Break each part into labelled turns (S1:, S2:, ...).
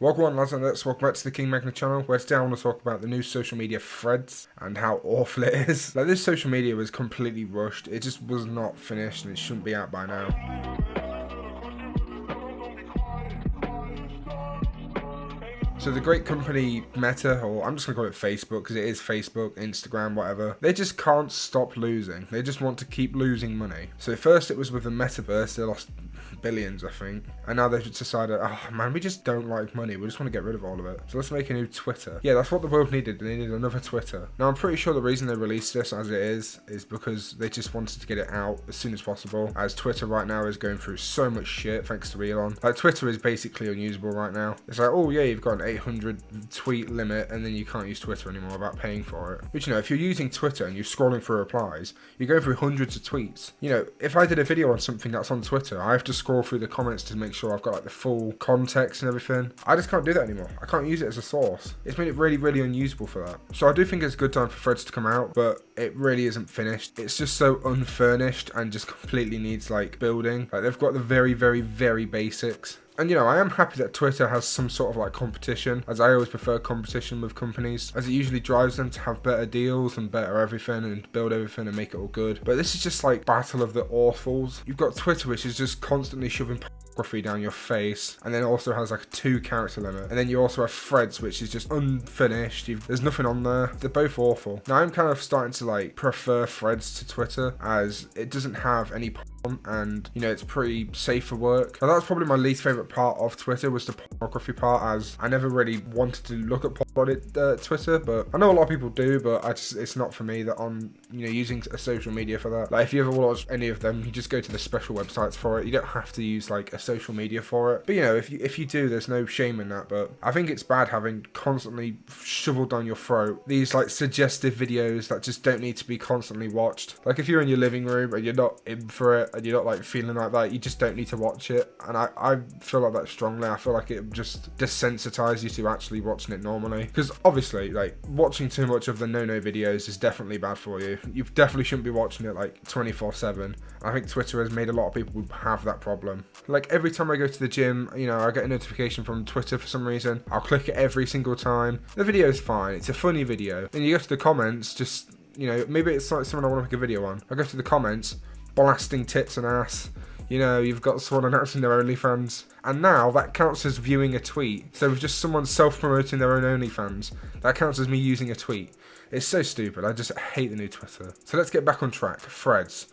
S1: Welcome lads and let's welcome back to the KingMagna channel, where today I want to talk about the new social media threads and how awful it is. Like, this social media was completely rushed. It just was not finished and it shouldn't be out by now. So the great company Meta, or I'm just going to call it Facebook because it is Facebook, Instagram, whatever, they just can't stop losing. They just want to keep losing money. So first it was with the metaverse, they lost billions, I think. And now they've decided, oh man, we just don't like money. We just want to get rid of all of it. So let's make a new Twitter. Yeah, that's what the world needed. They needed another Twitter. Now I'm pretty sure the reason they released this as it is because they just wanted to get it out as soon as possible, as Twitter right now is going through so much shit thanks to Elon. Like, Twitter is basically unusable right now. It's like, oh yeah, you've got an 800 tweet limit and then you can't use Twitter anymore without paying for it. But you know, if you're using Twitter and you're scrolling through replies, you're going through hundreds of tweets. You know, if I did a video on something that's on Twitter, I have to scroll through the comments to make sure I've got like the full context and everything. I just can't do that anymore. I can't use it as a source. It's made it really, really unusable for that. So I do think it's a good time for threads to come out, but it really isn't finished. It's just so unfurnished and just completely needs like building. Like, they've got the very, very, very basics. And you know, I am happy that Twitter has some sort of like competition, as I always prefer competition with companies, as it usually drives them to have better deals and better everything and build everything and make it all good. But this is just like battle of the awfuls. You've got Twitter, which is just constantly shoving pornography down your face, and then it also has like a 2-character limit. And then you also have threads, which is just unfinished. There's nothing on there. They're both awful. Now I'm kind of starting to like prefer threads to Twitter, as it doesn't have any and you know, it's pretty safe for work. Now that's probably my least favorite part of Twitter, was the pornography part, as I never really wanted to look at porn on Twitter, but I know a lot of people do, but it's not for me that I'm, you know, using a social media for that. Like, if you ever watch any of them, you just go to the special websites for it. You don't have to use like a social media for it. But you know, if you do, there's no shame in that. But I think it's bad having constantly shoveled down your throat these like suggestive videos that just don't need to be constantly watched. Like, if you're in your living room and you're not in for it and you're not like feeling like that, you just don't need to watch it. And I feel like that strongly. I feel like it just desensitizes you to actually watching it normally, because obviously like watching too much of the no videos is definitely bad for you. You definitely shouldn't be watching it like 24/7. I think Twitter has made a lot of people have that problem. Like, every time I go to the gym, you know, I get a notification from Twitter for some reason. I'll click it every single time. The video is fine, it's a funny video. Then you go to the comments, just, you know, maybe it's like someone I want to make a video on. I go to the comments, blasting tits and ass. You know, you've got someone announcing their OnlyFans, and now that counts as viewing a tweet. So with just someone self-promoting their own OnlyFans, that counts as me using a tweet. It's so stupid. I just hate the new Twitter. So let's get back on track. Threads.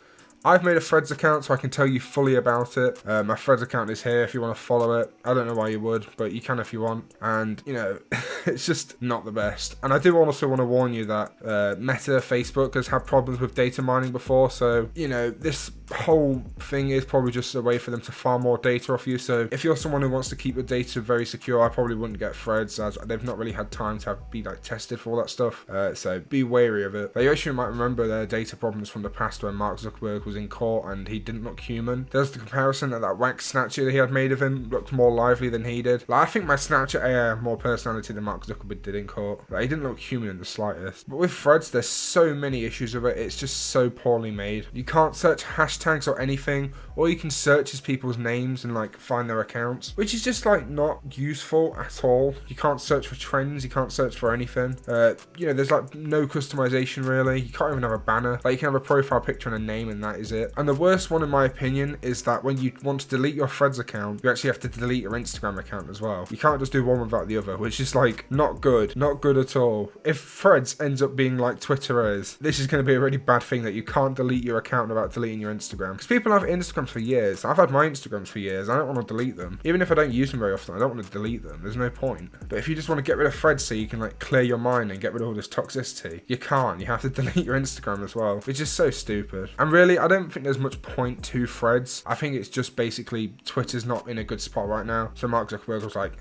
S1: I've made a Threads account, so I can tell you fully about it. My Threads account is here if you want to follow it. I don't know why you would, but you can if you want. And, you know, it's just not the best. And I do also want to warn you that Meta, Facebook, has had problems with data mining before. So, you know, this whole thing is probably just a way for them to farm more data off you. So if you're someone who wants to keep your data very secure, I probably wouldn't get Threads, as they've not really had time to be like tested for all that stuff. So be wary of it. You actually might remember their data problems from the past when Mark Zuckerberg was in court and he didn't look human. There's the comparison that wax Snapchat that he had made of him looked more lively than he did. Like, I think my Snapchat AI had more personality than Mark Zuckerberg did in court. Like, he didn't look human in the slightest. But with Threads, there's so many issues with it. It's just so poorly made. You can't search hashtags or anything. All you can search is people's names and like find their accounts, which is just like not useful at all. You can't search for trends. You can't search for anything. You know, there's like no customization really. You can't even have a banner. Like, you can have a profile picture and a name, and that is it. And the worst one, in my opinion, is that when you want to delete your Threads account, you actually have to delete your Instagram account as well. You can't just do one without the other, which is like not good at all. If Threads ends up being like Twitter is, this is going to be a really bad thing, that you can't delete your account without deleting your Instagram. Because people have Instagrams for years. I've had my Instagrams for years. I don't want to delete them. Even if I don't use them very often, I don't want to delete them. There's no point. But if you just want to get rid of Threads so you can like clear your mind and get rid of all this toxicity, you can't. You have to delete your Instagram as well, which is so stupid. And really, I don't think there's much point to Threads. I think it's just basically Twitter's not in a good spot right now. So Mark Zuckerberg was like,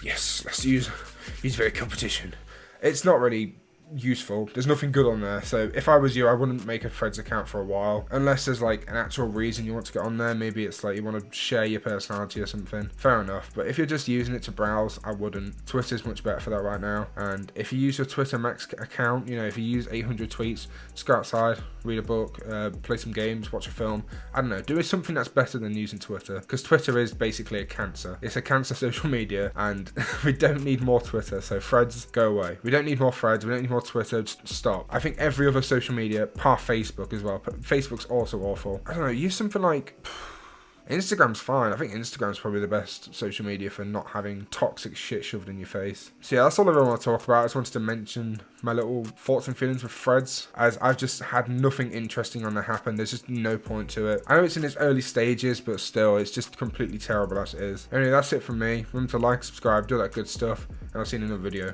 S1: yes, let's use very competition. It's not really useful. There's nothing good on there. So if I was you, I wouldn't make a Threads account for a while, unless there's like an actual reason you want to get on there. Maybe it's like you want to share your personality or something. Fair enough. But if you're just using it to browse, I wouldn't. Twitter's much better for that right now. And if you use your Twitter Max account, you know, if you use 800 tweets, just go outside, read a book, play some games, watch a film. I don't know, do something that's better than using Twitter, because Twitter is basically a cancer. It's a cancer social media, and we don't need more Twitter. So Threads, go away. We don't need more Threads. We don't need more Twitter. Just stop. I think every other social media, par Facebook as well. But Facebook's also awful. I don't know. Use something like Instagram's fine. I think Instagram's probably the best social media for not having toxic shit shoved in your face. So yeah, that's all I really want to talk about. I just wanted to mention my little thoughts and feelings with Threads, as I've just had nothing interesting on that happen. There's just no point to it. I know it's in its early stages, but still, it's just completely terrible as it is. Anyway, that's it from me. Remember to like, subscribe, do that good stuff, and I'll see you in another video.